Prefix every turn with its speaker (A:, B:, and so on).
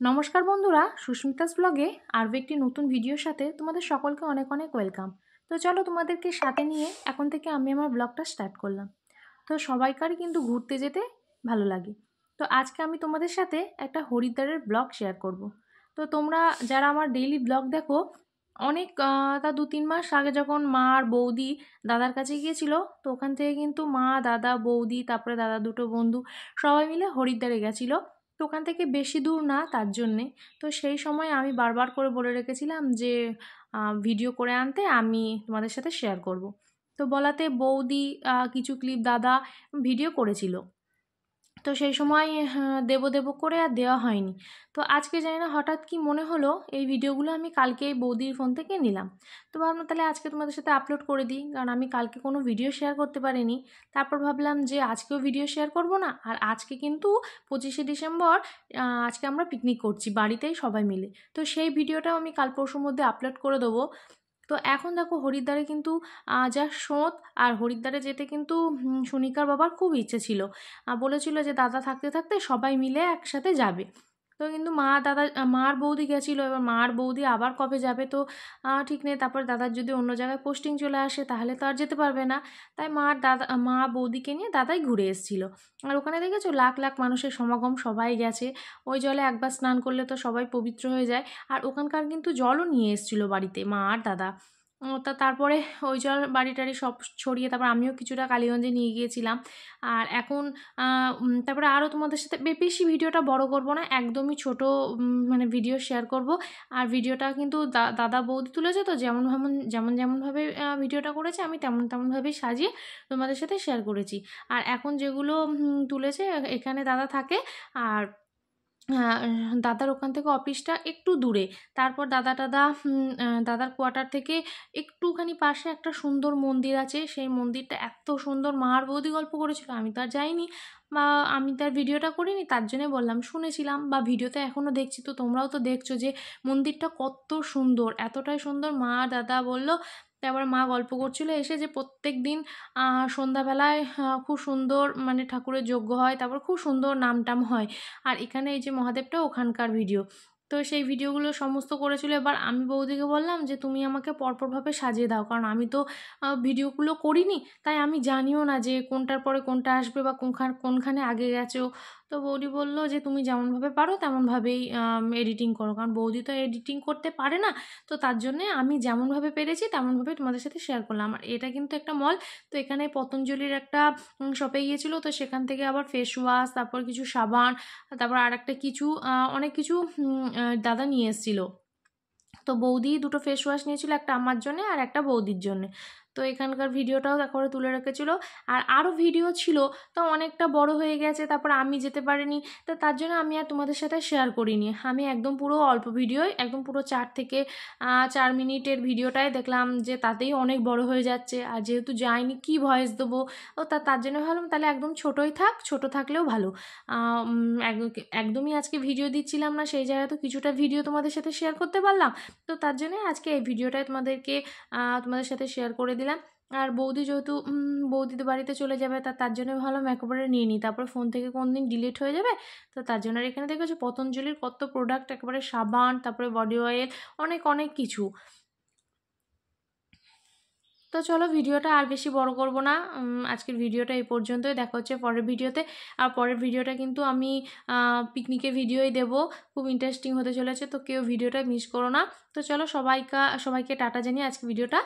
A: নমস্কার বন্ধুরা, সুস্মিতাস ব্লগে আরও একটি নতুন ভিডিওর সাথে তোমাদের সকলকে অনেক অনেক ওয়েলকাম। তো চলো তোমাদেরকে সাথে নিয়ে এখন থেকে আমি আমার ব্লগটা স্টার্ট করলাম। তো সবাইকারই কিন্তু ঘুরতে যেতে ভালো লাগে। তো আজকে আমি তোমাদের সাথে একটা হরিদ্বারের ব্লগ শেয়ার করব। তো তোমরা যারা আমার ডেইলি ব্লগ দেখো, অনেক তা 2-3 মাস আগে যখন মা আর বৌদি দাদার কাছে গিয়েছিল, তো ওখান থেকে কিন্তু মা, দাদা, বৌদি, তারপরে দাদা দুটো বন্ধু সবাই মিলে হরিদ্বারে গেছিলো। তো ওখান থেকে বেশি দূর না, তার জন্যে তো সেই সময় আমি বারবার করে বলে রেখেছিলাম যে ভিডিও করে আনতে, আমি তোমাদের সাথে শেয়ার করব। তো বলাতে বৌদি কিছু ক্লিপ দাদা ভিডিও করেছিল। তো সেই সময় দেবো দেবো করে আর দেওয়া হয়নি। তো আজকে জানি না হঠাৎ কি মনে হলো এই ভিডিওগুলো আমি কালকে বৌদির ফোন থেকে নিলাম। তো ভাবলাম তাহলে আজকে তোমাদের সাথে আপলোড করে দিই, কারণ আমি কালকে কোনো ভিডিও শেয়ার করতে পারিনি। তারপর ভাবলাম যে আজকেও ভিডিও শেয়ার করব না, আর আজকে কিন্তু 25শে ডিসেম্বর, আজকে আমরা পিকনিক করছি বাড়িতেই সবাই মিলে। তো সেই ভিডিওটাও আমি কাল পরশুর মধ্যে আপলোড করে দেবো। তো এখন দেখো হরিদ্বারে কিন্তু যা স্রোত, আর হরিদ্বারে যেতে কিন্তু সুনিকার বাবার খুব ইচ্ছে ছিল, বলেছিল যে দাদা থাকতে থাকতে সবাই মিলে একসাথে যাবে। তো কিন্তু মা দাদা মা আর বৌদি গেছিলো, এবার মা আর বৌদি আবার কবে যাবে তো ঠিক নেই। তারপর দাদার যদি অন্য জায়গায় পোস্টিং চলে আসে তাহলে তো আর যেতে পারবে না। তাই মা বৌদিকে নিয়ে দাদাই ঘুরে এসেছিলো। আর ওখানে দেখেছো লাখ লাখ মানুষের সমাগম, সবাই গেছে। ওই জলে একবার স্নান করলে তো সবাই পবিত্র হয়ে যায়। আর ওখানকার কিন্তু জলও নিয়ে এসেছিলো বাড়িতে মা আর দাদা। তারপরে ওই জল বাড়ি টাড়ি সব ছড়িয়ে তারপর আমিও কিছুটা কালীগঞ্জে নিয়ে গিয়েছিলাম। আর এখন তারপরে আরও তোমাদের সাথে বেশি ভিডিওটা বড় করব না, একদমই ছোট মানে ভিডিও শেয়ার করব। আর ভিডিওটা কিন্তু দাদা বৌদি তুলেছে, তো যেমনভাবে ভিডিওটা করেছে আমি তেমনভাবেই সাজিয়ে তোমাদের সাথে শেয়ার করেছি। আর এখন যেগুলো তুলেছে, এখানে দাদা থাকে, আর দাদার ওখান থেকে অফিসটা একটু দূরে। তারপর দাদার কোয়ার্টার থেকে একটুখানি পাশে একটা সুন্দর মন্দির আছে। সেই মন্দিরটা এত সুন্দর, মা আর বৌদি গল্প করেছিল, আমি তো আর যাইনি বা আমি তার ভিডিওটা করিনি, তার জন্যে বললাম, শুনেছিলাম বা ভিডিওতে এখনও দেখছি। তো তোমরাও তো দেখছো যে মন্দিরটা কত সুন্দর, এতটাই সুন্দর। মা দাদা বললো, তারপর মা গল্প করছিল এসে যে প্রত্যেক দিন সন্ধ্যাবেলায় খুব সুন্দর মানে ঠাকুরের যজ্ঞ হয়, তারপর খুব সুন্দর নাম টাম হয়। আর এখানে এই যে মহাদেবটা ওখানকার ভিডিও, তো সেই ভিডিওগুলো সমস্ত করেছিল। এবার আমি বৌদিকে বললাম যে তুমি আমাকে পরপরভাবে সাজিয়ে দাও, কারণ আমি তো ভিডিওগুলো করিনি, তাই আমি জানিও না যে কোনটার পরে কোনটা আসবে বা কোনখানে আগে গেছো। তো বৌদি বলল যে তুমি যেমনভাবে পারো তেমনভাবেই এডিটিং করো, কারণ বৌদি তো এডিটিং করতে পারে না। তো তার জন্যে আমি যেমনভাবে পেরেছি তেমনভাবে তোমাদের সাথে শেয়ার করলাম। আর এটা কিন্তু একটা মল, তো এখানে পতঞ্জলির একটা শপে গিয়েছিলো, তো সেখান থেকে আবার ফেস ওয়াশ, তারপর কিছু সাবান, তারপর আর একটা কিছু অনেক কিছু দাদা নিয়ে এসেছিলো। তো বৌদি দুটো ফেস ওয়াশ নিয়েছিল, একটা আমার জন্যে আর একটা বৌদির জন্যে। তো এখানকার ভিডিওটাও করে তুলে রেখেছিলো। আর আরও ভিডিও ছিল, তো অনেকটা বড় হয়ে গেছে, তারপর আমি যেতে পারিনি। তো তার জন্য আমি আর তোমাদের সাথে শেয়ার করিনি। আমি একদম পুরো অল্প ভিডিওই, একদম পুরো 4 থেকে 4 মিনিটের ভিডিওটাই দেখলাম যে তাতেই অনেক বড় হয়ে যাচ্ছে। আর যেহেতু যাইনি কি ভয়েস দেবো, ও তার জন্য ভাবলাম তাহলে একদম ছোটোই থাক, ছোটো থাকলেও ভালো। একদমই আজকে ভিডিও দিচ্ছিলাম না, সেই জায়গায় তো কিছুটা ভিডিও তোমাদের সাথে শেয়ার করতে পারলাম। তো তার জন্যে আজকে এই ভিডিওটাই তোমাদের সাথে শেয়ার করে দিলাম। আর বৌদি যেহেতু বৌদিদের বাড়িতে চলে যাবে, তার জন্য ভাবলাম একেবারে নিয়ে নিই, তারপর ফোন থেকে কোন দিন ডিলিট হয়ে যাবে। তো তার জন্য আর এখানে দেখেছো পতঞ্জলির কত প্রোডাক্ট, একেবারে সাবান, তারপরে বডি অয়েল, অনেক অনেক কিছু। তো চলো ভিডিওটা আর বেশি বড় করব না, আজকের ভিডিওটা এই পর্যন্তই। দেখা হচ্ছে পরের ভিডিওতে। আর পরের ভিডিওটা কিন্তু আমি পিকনিকের ভিডিওই দেবো, খুব ইন্টারেস্টিং হতে চলেছে, তো কেউ ভিডিওটা মিস করো না। তো চলো সবাইকে টাটা জানিয়ে আজকে ভিডিওটা